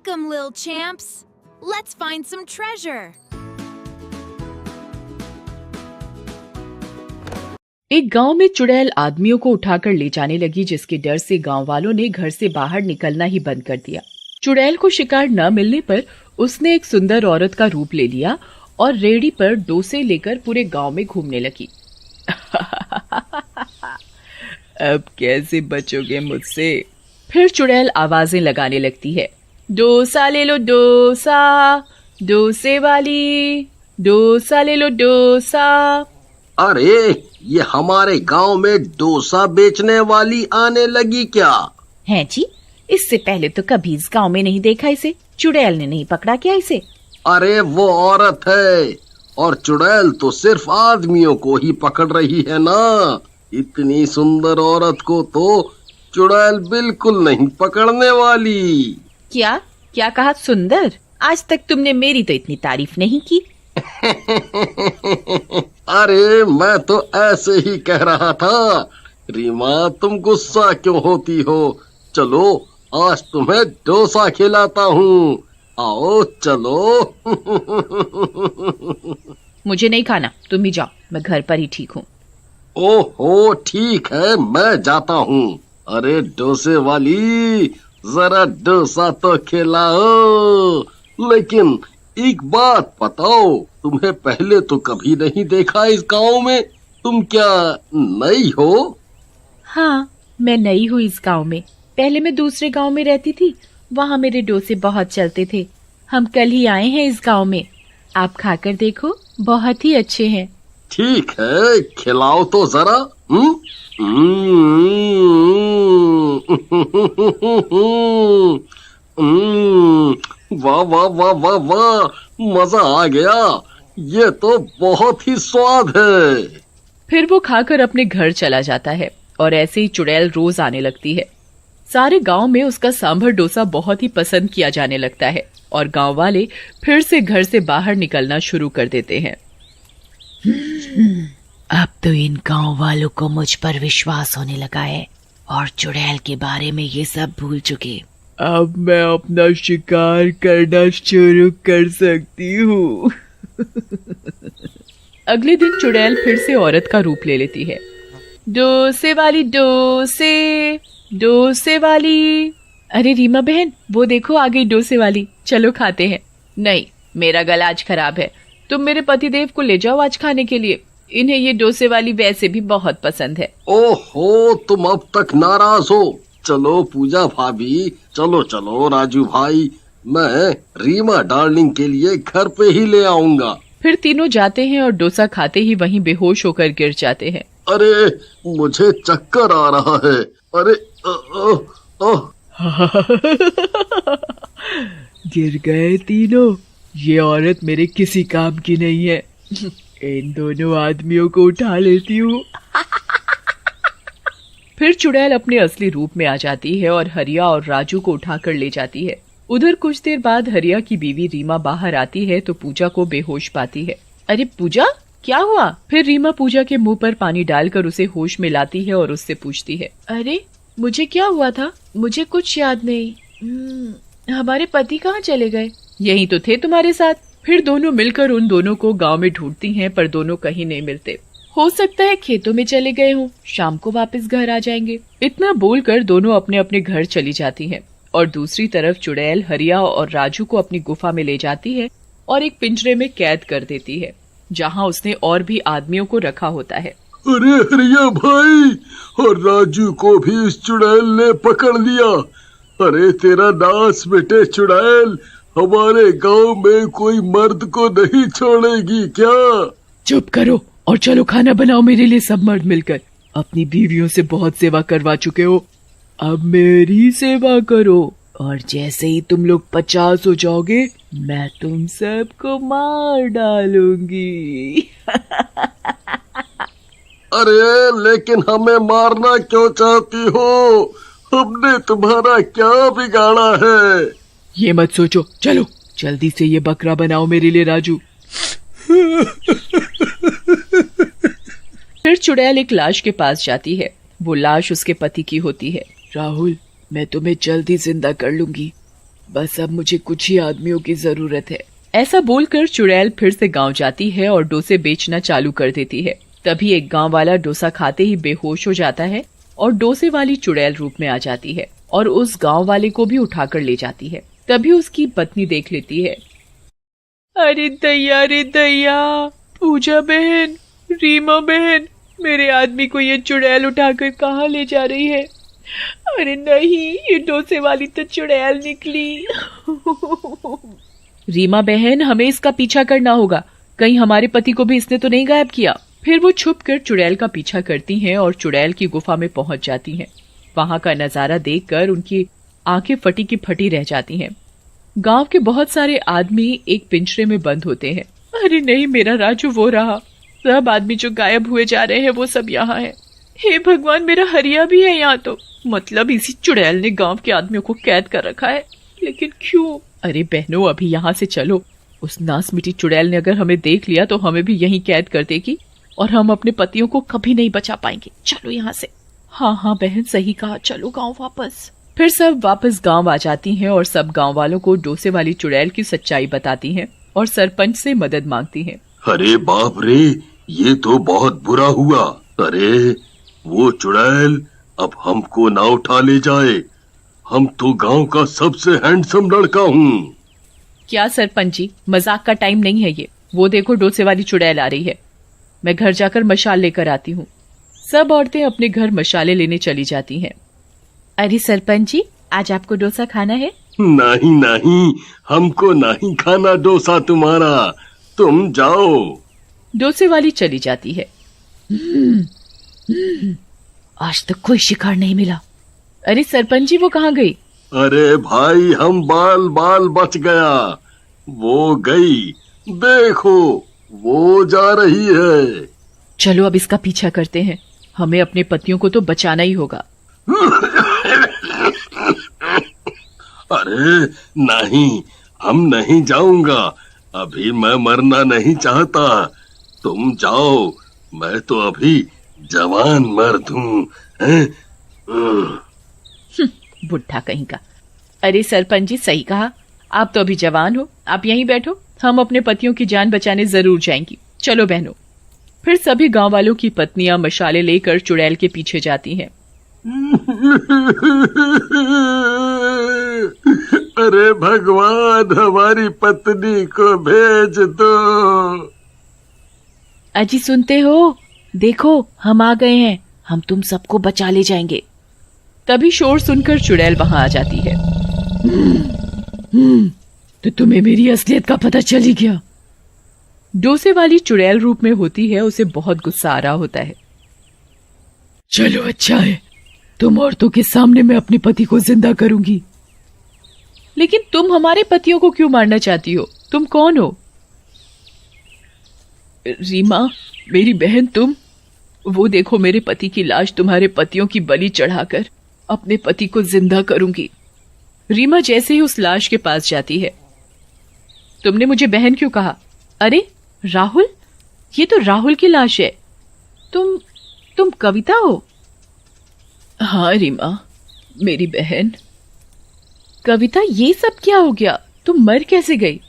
Welcome, little champs. Let's find some treasure. एक गांव में चुड़ैल आदमियों को उठाकर ले जाने लगी, जिसके डर से गांव वालों ने घर से बाहर निकलना ही बंद कर दिया। चुड़ैल को शिकार न मिलने पर उसने एक सुंदर औरत का रूप ले लिया और रेहड़ी पर डोसे लेकर पूरे गांव में घूमने लगी। अब कैसे बचोगे मुझसे? फिर चुड़ैल आवाजें लगाने लगती है। डोसा ले लो डोसा, डोसे वाली, डोसा ले लो डोसा। अरे ये हमारे गांव में डोसा बेचने वाली आने लगी क्या? है जी, इससे पहले तो कभी इस गांव में नहीं देखा इसे। चुड़ैल ने नहीं पकड़ा क्या इसे? अरे वो औरत है, और चुड़ैल तो सिर्फ आदमियों को ही पकड़ रही है ना। इतनी सुंदर औरत को तो चुड़ैल बिल्कुल नहीं पकड़ने वाली। क्या क्या कहा? सुंदर? आज तक तुमने मेरी तो इतनी तारीफ नहीं की। अरे मैं तो ऐसे ही कह रहा था। रीमा, तुम गुस्सा क्यों होती हो? चलो आज तुम्हें डोसा खिलाता हूँ, आओ चलो। मुझे नहीं खाना, तुम ही जाओ, मैं घर पर ही ठीक हूँ। ओहो ठीक है, मैं जाता हूँ। अरे डोसे वाली, जरा डोसा तो खिलाओ। लेकिन एक बात बताओ, तुम्हें पहले तो कभी नहीं देखा इस गांव में। तुम क्या नई हो? हाँ, मैं नई हूँ इस गांव में। पहले मैं दूसरे गांव में रहती थी, वहाँ मेरे डोसे बहुत चलते थे। हम कल ही आए हैं इस गांव में, आप खाकर देखो, बहुत ही अच्छे हैं। ठीक है, खिलाओ तो जरा। वाह वाह वाह वाह वाह, मजा आ गया। ये तो बहुत ही स्वाद है। फिर वो खाकर अपने घर चला जाता है और ऐसे ही चुड़ैल रोज आने लगती है। सारे गांव में उसका सांभर डोसा बहुत ही पसंद किया जाने लगता है और गांव वाले फिर से घर से बाहर निकलना शुरू कर देते हैं। अब तो इन गांव वालों को मुझ पर विश्वास होने लगा है और चुड़ैल के बारे में ये सब भूल चुके। अब मैं अपना शिकार करना शुरू कर सकती हूँ। अगले दिन चुड़ैल फिर से औरत का रूप ले लेती है। डोसे वाली डोसे, डोसे वाली। अरे रीमा बहन, वो देखो आ गई डोसे वाली, चलो खाते हैं। नहीं, मेरा गला आज खराब है, तुम मेरे पतिदेव को ले जाओ आज खाने के लिए। इन्हें ये डोसे वाली वैसे भी बहुत पसंद है। ओहो, तुम अब तक नाराज हो। चलो पूजा भाभी, चलो चलो राजू भाई, मैं रीमा डार्लिंग के लिए घर पे ही ले आऊंगा। फिर तीनों जाते हैं और डोसा खाते ही वहीं बेहोश होकर गिर जाते हैं। अरे मुझे चक्कर आ रहा है। अरे गिर गए तीनों। ये औरत मेरे किसी काम की नहीं है। इन दोनों आदमियों को उठा लेती हूँ। फिर चुड़ैल अपने असली रूप में आ जाती है और हरिया और राजू को उठाकर ले जाती है। उधर कुछ देर बाद हरिया की बीवी रीमा बाहर आती है तो पूजा को बेहोश पाती है। अरे पूजा, क्या हुआ? फिर रीमा पूजा के मुंह पर पानी डालकर उसे होश में लाती है और उससे पूछती है, अरे मुझे क्या हुआ था? मुझे कुछ याद नहीं। हमारे पति कहाँ चले गए? यही तो थे तुम्हारे साथ। फिर दोनों मिलकर उन दोनों को गांव में ढूंढती हैं, पर दोनों कहीं नहीं मिलते। हो सकता है खेतों में चले गए हों, शाम को वापस घर आ जाएंगे। इतना बोलकर दोनों अपने अपने घर चली जाती हैं और दूसरी तरफ चुड़ैल हरिया और राजू को अपनी गुफा में ले जाती है और एक पिंजरे में कैद कर देती है, जहाँ उसने और भी आदमियों को रखा होता है। अरे हरिया भाई, और राजू को भी इस चुड़ैल ने पकड़ लिया। अरे तेरा नाश बेटे चुड़ैल, हमारे गांव में कोई मर्द को नहीं छोड़ेगी क्या? चुप करो और चलो खाना बनाओ मेरे लिए सब मर्द मिलकर। अपनी बीवियों से बहुत सेवा करवा चुके हो, अब मेरी सेवा करो। और जैसे ही तुम लोग 50 हो जाओगे, मैं तुम सबको मार डालूंगी। अरे लेकिन हमें मारना क्यों चाहती हो? हमने तुम्हारा क्या बिगाड़ा है? ये मत सोचो, चलो जल्दी से ये बकरा बनाओ मेरे लिए राजू। फिर चुड़ैल एक लाश के पास जाती है। वो लाश उसके पति की होती है। राहुल, मैं तुम्हें जल्दी जिंदा कर लूंगी, बस अब मुझे कुछ ही आदमियों की जरूरत है। ऐसा बोलकर चुड़ैल फिर से गांव जाती है और डोसे बेचना चालू कर देती है। तभी एक गांव वाला डोसा खाते ही बेहोश हो जाता है और डोसे वाली चुड़ैल रूप में आ जाती है और उस गांव वाले को भी उठाकर ले जाती है। तभी उसकी पत्नी देख लेती है। अरे दैया, पूजा बहन, रीमा बहन, मेरे आदमी को ये चुड़ैल उठाकर कहाँ ले जा रही है? अरे नहीं, ये डोसे वाली तो चुड़ैल निकली। रीमा बहन, हमें इसका पीछा करना होगा, कहीं हमारे पति को भी इसने तो नहीं गायब किया। फिर वो छुपकर चुड़ैल का पीछा करती हैं और चुड़ैल की गुफा में पहुंच जाती हैं। वहां का नजारा देखकर उनकी आंखें फटी की फटी रह जाती हैं। गांव के बहुत सारे आदमी एक पिंजरे में बंद होते हैं। अरे नहीं, मेरा राजू वो रहा, सब आदमी जो गायब हुए जा रहे हैं वो सब यहाँ है। हे भगवान, मेरा हरिया भी है यहाँ तो। मतलब इसी चुड़ैल ने गांव के आदमियों को कैद कर रखा है, लेकिन क्यों? अरे बहनों, अभी यहाँ से चलो। उस नास मिटी चुड़ैल ने अगर हमें देख लिया तो हमें भी यहीं कैद कर देगी और हम अपने पतियों को कभी नहीं बचा पाएंगे। चलो यहाँ से। हाँ बहन, सही कहा, चलो गाँव वापस। फिर सब वापस गांव आ जाती हैं और सब गांव वालों को डोसे वाली चुड़ैल की सच्चाई बताती हैं और सरपंच से मदद मांगती हैं। अरे बाप रे, ये तो बहुत बुरा हुआ। अरे वो चुड़ैल अब हमको ना उठा ले जाए, हम तो गांव का सबसे हैंडसम लड़का हूँ। क्या सरपंच जी, मजाक का टाइम नहीं है ये। वो देखो, डोसे वाली चुड़ैल आ रही है। मैं घर जाकर मशाल लेकर आती हूँ। सब औरतें अपने घर मशाले लेने चली जाती हैं। अरे सरपंच जी, आज आपको डोसा खाना है? नहीं, हमको नहीं खाना डोसा तुम्हारा, तुम जाओ। डोसे वाली चली जाती है। आज तक कोई शिकार नहीं मिला। अरे सरपंच जी, वो कहाँ गई? अरे भाई, हम बाल बच गया। वो गई, देखो वो जा रही है। चलो अब इसका पीछा करते हैं, हमें अपने पतियों को तो बचाना ही होगा। अरे नहीं, हम नहीं जाऊंगा, अभी मैं मरना नहीं चाहता। तुम जाओ, मैं तो अभी जवान मर्द हूँ। बुढ़ा कहीं का। अरे सरपंच जी, सही कहा, आप तो अभी जवान हो, आप यहीं बैठो, हम अपने पतियों की जान बचाने जरूर जाएंगी। चलो बहनों। फिर सभी गांव वालों की पत्नियां मशाले लेकर चुड़ैल के पीछे जाती हैं। अरे भगवान, हमारी पत्नी को भेज दो। अजी सुनते हो? देखो, हम आ गए हैं, हम तुम सबको बचा ले जाएंगे। तभी शोर सुनकर चुड़ैल वहां आ जाती है। तो तुम्हें मेरी असलियत का पता चल ही गया। डोसे वाली चुड़ैल रूप में होती है, उसे बहुत गुस्सा आ रहा होता है। चलो अच्छा है, तुम औरतों के सामने मैं अपने पति को जिंदा करूंगी। लेकिन तुम हमारे पतियों को क्यों मारना चाहती हो? तुम कौन हो? रीमा, मेरी बहन तुम। वो देखो, मेरे पति की लाश तुम्हारे पतियों की बलि चढ़ाकर अपने पति को जिंदा करूंगी। रीमा जैसे ही उस लाश के पास जाती है। तुमने मुझे बहन क्यों कहा? अरे राहुल, ये तो राहुल की लाश है। तुम कविता हो? हाँ रीमा, मेरी बहन। कविता, ये सब क्या हो गया? तुम मर कैसे गई?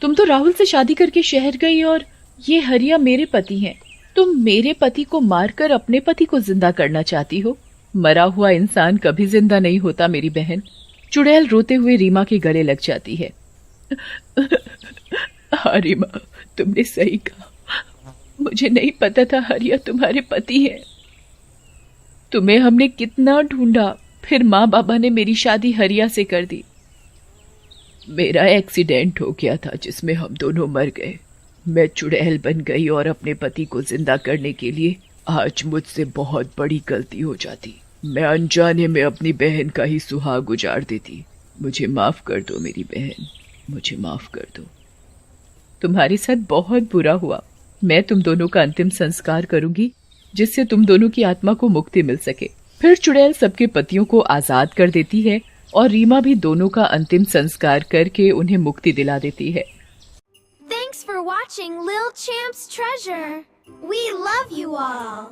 तुम तो राहुल से शादी करके शहर गई और ये हरिया मेरे पति हैं। तुम मेरे पति को मारकर अपने पति को जिंदा करना चाहती हो? मरा हुआ इंसान कभी जिंदा नहीं होता मेरी बहन। चुड़ैल रोते हुए रीमा के गले लग जाती है। हाँ रीमा, तुमने सही कहा, मुझे नहीं पता था हरिया तुम्हारे पति है। तुम्हें हमने कितना ढूंढा, फिर माँ बाबा ने मेरी शादी हरिया से कर दी। मेरा एक्सीडेंट हो गया था जिसमें हम दोनों मर गए। मैं चुड़ैल बन गई और अपने पति को जिंदा करने के लिए आज मुझसे बहुत बड़ी गलती हो जाती। मैं अनजाने में अपनी बहन का ही सुहाग उजाड़ देती। मुझे माफ कर दो मेरी बहन, मुझे माफ कर दो। तुम्हारे साथ बहुत बुरा हुआ। मैं तुम दोनों का अंतिम संस्कार करूंगी जिससे तुम दोनों की आत्मा को मुक्ति मिल सके। फिर चुड़ैल सबके पतियों को आजाद कर देती है और रीमा भी दोनों का अंतिम संस्कार करके उन्हें मुक्ति दिला देती है। Thanks for watching Lil Champ's Treasure. We love you all.